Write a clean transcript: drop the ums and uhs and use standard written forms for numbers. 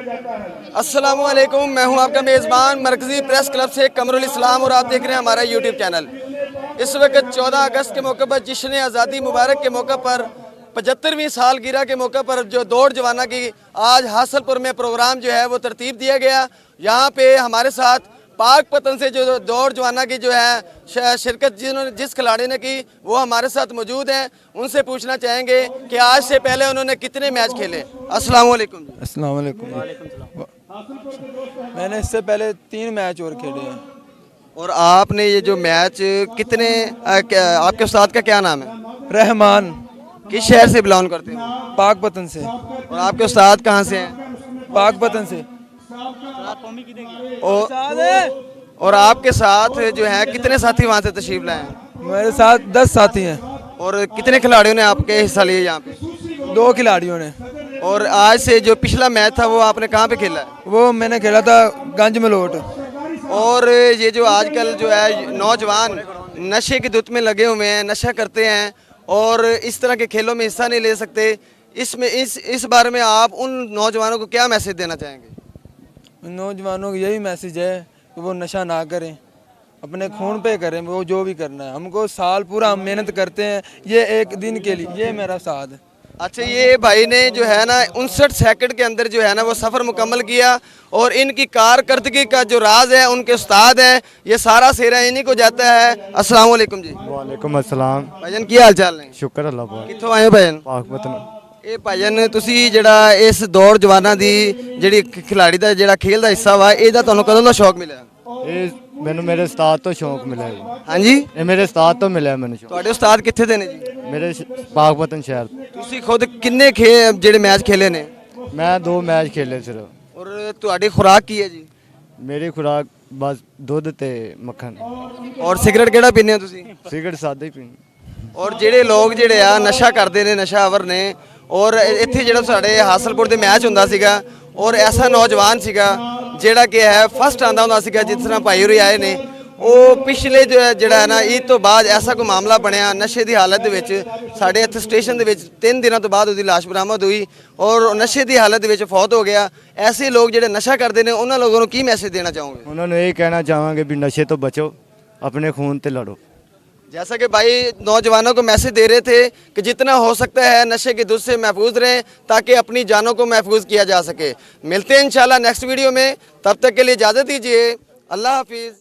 अस्सलामुअलैकुम, मैं हूं आपका मेज़बान मरकज़ी प्रेस क्लब से कमरुल इस्लाम और आप देख रहे हैं हमारा यूट्यूब चैनल। इस वक्त 14 अगस्त के मौके पर जश्न आज़ादी मुबारक के मौके पर 75वीं सालगिरह के मौके पर जो दौड़ जवाना की आज हासलपुर में प्रोग्राम जो है वो तरतीब दिया गया। यहाँ पे हमारे साथ पाकपतन से जो दौड़ जवाना की जो है शिरकत जिस खिलाड़ी ने की वो हमारे साथ मौजूद हैं। उनसे पूछना चाहेंगे कि आज से पहले उन्होंने कितने मैच खेले। अस्सलाम वालेकुम। अस्सलाम वालेकुम। मैंने इससे पहले 3 मैच और खेले हैं। और आपने ये जो मैच कितने आपके उस्ताद का क्या नाम है? रहमान। किस शहर से बिलोंग करते हो? पाकपतन से। और आपके उस्ताद कहाँ से हैं? पाकपतन से। और आपके साथ जो है कितने साथी वहाँ से तशरीफ लाए हैं? मेरे साथ 10 साथी हैं। और कितने खिलाड़ियों ने आपके हिस्सा लिए यहाँ पे? 2 खिलाड़ियों ने। और आज से जो पिछला मैच था वो आपने कहाँ पे खेला है? वो मैंने खेला था गंज मलोट। और ये जो आजकल जो है नौजवान नशे की धुत में लगे हुए हैं, नशा करते हैं और इस तरह के खेलों में हिस्सा नहीं ले सकते, इसमें इस बारे में आप उन नौजवानों को क्या मैसेज देना चाहेंगे? नौजवानों को यही मैसेज है कि वो नशा ना करें, अपने खून पे करें वो जो भी करना है। हमको साल पूरा हम मेहनत करते हैं, ये एक दिन के लिए, ये मेरा साथ है। अच्छा, ये भाई ने जो है ना 59 सेकंड के अंदर जो है ना वो सफ़र मुकम्मल किया और इनकी कारकर्दगी का जो राज है उनके उस्ताद है, ये सारा सेहरा इन्हीं को जाता है। अस्सलाम वालेकुम जी। वालेकुम अस्सलाम। भाईजान की हाल चाल ने? शुक्र अल्लाह पाक। कित्थों आए हो भाईजान? पाकपतन। ਇਹ ਭਾਜਨ ਤੁਸੀਂ ਜਿਹੜਾ ਇਸ ਦੌੜ ਜਵਾਨਾਂ ਦੀ ਜਿਹੜੀ ਖਿਲਾੜੀ ਦਾ ਜਿਹੜਾ ਖੇਲ ਦਾ ਹਿੱਸਾ ਵਾ ਇਹਦਾ ਤੁਹਾਨੂੰ ਕਦੋਂ ਦਾ ਸ਼ੌਕ ਮਿਲਿਆ? ਇਹ ਮੈਨੂੰ ਮੇਰੇ ਉਸਤਾਦ ਤੋਂ ਸ਼ੌਂਕ ਮਿਲਿਆ ਜੀ। ਹਾਂਜੀ, ਇਹ ਮੇਰੇ ਉਸਤਾਦ ਤੋਂ ਮਿਲਿਆ ਮੈਨੂੰ ਸ਼ੌਂਕ। ਤੁਹਾਡੇ ਉਸਤਾਦ ਕਿੱਥੇ ਦੇ ਨੇ ਜੀ? ਮੇਰੇ ਪਾਕਪਤਨ ਸ਼ਹਿਰ। ਤੁਸੀਂ ਖੁਦ ਕਿੰਨੇ ਜਿਹੜੇ ਮੈਚ ਖੇਲੇ ਨੇ? ਮੈਂ 2 ਮੈਚ ਖੇਲੇ ਸਿਰਫ। ਔਰ ਤੁਹਾਡੀ ਖੁਰਾਕ ਕੀ ਹੈ ਜੀ? ਮੇਰੀ ਖੁਰਾਕ ਬਸ ਦੁੱਧ ਤੇ ਮੱਖਣ। ਔਰ ਸਿਗਰਟ ਕਿਹੜਾ ਪੀਂਦੇ ਹੋ ਤੁਸੀਂ? ਸਿਗਰਟ ਸਾਦਾ ਹੀ ਪੀਣੀ। ਔਰ ਜਿਹੜੇ ਲੋਕ ਜਿਹੜੇ ਆ ਨਸ਼ਾ ਕਰਦੇ ਨੇ, ਨਸ਼ਾਵਰ ਨੇ, ਔਰ ਇੱਥੇ ਜਿਹੜਾ ਸਾਡੇ ਹਾਸਲਪੁਰ ਦੇ ਮੈਚ ਹੁੰਦਾ ਸੀਗਾ ਔਰ ਐਸਾ ਨੌਜਵਾਨ ਸੀਗਾ ਜਿਹੜਾ ਕਿ ਹੈ ਫਸਟ ਆਂਦਾ ਹੁੰਦਾ ਸੀਗਾ, ਜਿਸ ਤਰ੍ਹਾਂ ਭਾਈ ਹੋਰੀ ਆਏ ਨੇ, ਉਹ ਪਿਛਲੇ ਜਿਹੜਾ ਹੈ ਨਾ ਈਦ ਤੋਂ ਬਾਅਦ ਐਸਾ ਕੋਈ ਮਾਮਲਾ ਬਣਿਆ ਨਸ਼ੇ ਦੀ ਹਾਲਤ ਦੇ ਵਿੱਚ ਸਾਡੇ ਇੱਥੇ ਸਟੇਸ਼ਨ ਦੇ ਵਿੱਚ 3 ਦਿਨਾਂ ਤੋਂ ਬਾਅਦ ਉਹਦੀ ਲਾਸ਼ ਬਰਾਮਦ ਹੋਈ ਔਰ ਨਸ਼ੇ ਦੀ ਹਾਲਤ ਦੇ ਵਿੱਚ ਫੌਤ ਹੋ ਗਿਆ। ਐਸੇ ਲੋਕ ਜਿਹੜੇ ਨਸ਼ਾ ਕਰਦੇ ਨੇ ਉਹਨਾਂ ਲੋਕਾਂ ਨੂੰ ਕੀ ਮੈਸੇਜ ਦੇਣਾ ਚਾਹੋਗੇ? ਉਹਨਾਂ ਨੂੰ ਇਹ ਕਹਿਣਾ ਚਾਹਾਂਗੇ ਵੀ ਨਸ਼ੇ ਤੋਂ ਬਚੋ, अपने खून ते लड़ो। जैसा कि भाई नौजवानों को मैसेज दे रहे थे कि जितना हो सकता है नशे की धुत से महफूज रहें ताकि अपनी जानों को महफूज किया जा सके। मिलते हैं इंशाल्लाह नेक्स्ट वीडियो में, तब तक के लिए इजाज़त दीजिए। अल्लाह हाफिज़।